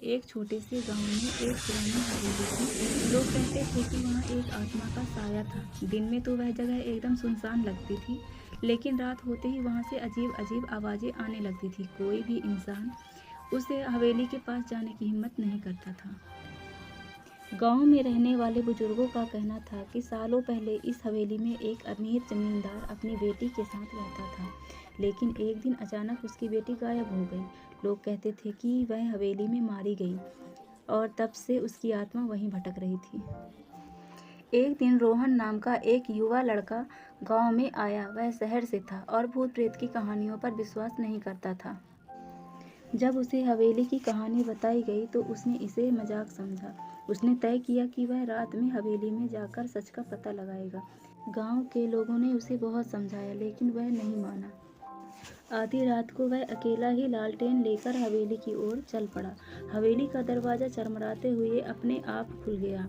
एक छोटे से गांव में एक पुरानी हवेली थी। लोग कहते थे कि वहाँ एक आत्मा का साया था। दिन में तो वह जगह एकदम सुनसान लगती थी, लेकिन रात होते ही वहाँ से अजीब अजीब आवाज़ें आने लगती थी। कोई भी इंसान उस हवेली के पास जाने की हिम्मत नहीं करता था। गांव में रहने वाले बुजुर्गों का कहना था कि सालों पहले इस हवेली में एक अमीर जमींदार अपनी बेटी के साथ रहता था, लेकिन एक दिन अचानक उसकी बेटी गायब हो गई। लोग कहते थे कि वह हवेली में मारी गई और तब से उसकी आत्मा वहीं भटक रही थी। एक दिन रोहन नाम का एक युवा लड़का गांव में आया। वह शहर से था और भूत प्रेत की कहानियों पर विश्वास नहीं करता था। जब उसे हवेली की कहानी बताई गई तो उसने इसे मजाक समझा। उसने तय किया कि वह रात में हवेली में जाकर सच का पता लगाएगा। गांव के लोगों ने उसे बहुत समझाया, लेकिन वह नहीं माना। आधी रात को वह अकेला ही लालटेन लेकर हवेली की ओर चल पड़ा। हवेली का दरवाजा चरमराते हुए अपने आप खुल गया।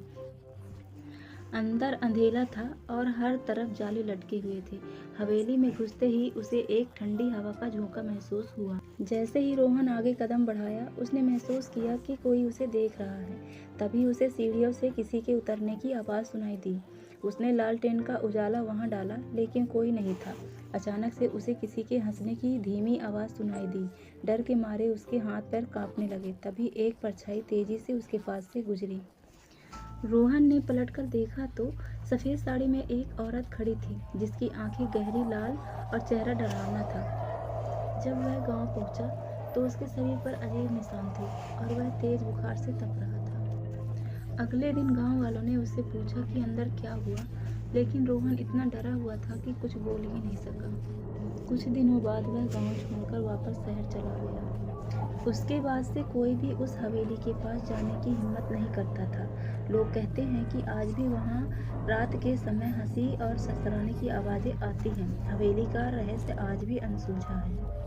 अंदर अंधेरा था और हर तरफ जाले लटके हुए थे। हवेली में घुसते ही उसे एक ठंडी हवा का झोंका महसूस हुआ। जैसे ही रोहन आगे कदम बढ़ाया, उसने महसूस किया कि कोई उसे देख रहा है। तभी उसे सीढ़ियों से किसी के उतरने की आवाज़ सुनाई दी। उसने लालटेन का उजाला वहां डाला, लेकिन कोई नहीं था। अचानक से उसे किसी के हंसने की धीमी आवाज़ सुनाई दी। डर के मारे उसके हाथ पैर कांपने लगे। तभी एक परछाई तेजी से उसके पास से गुजरी। रोहन ने पलटकर देखा तो सफ़ेद साड़ी में एक औरत खड़ी थी, जिसकी आंखें गहरी लाल और चेहरा डरावना था। जब वह गांव पहुंचा तो उसके शरीर पर अजीब निशान थे और वह तेज बुखार से तप रहा था। अगले दिन गांव वालों ने उससे पूछा कि अंदर क्या हुआ, लेकिन रोहन इतना डरा हुआ था कि कुछ बोल ही नहीं सका। कुछ दिनों बाद वह गांव छोड़कर वापस शहर चला गया। उसके बाद से कोई भी उस हवेली के पास जाने की हिम्मत नहीं करता था। लोग कहते हैं कि आज भी वहाँ रात के समय हंसी और ससुराने की आवाज़ें आती हैं। हवेली का रहस्य आज भी अनसुलझा है।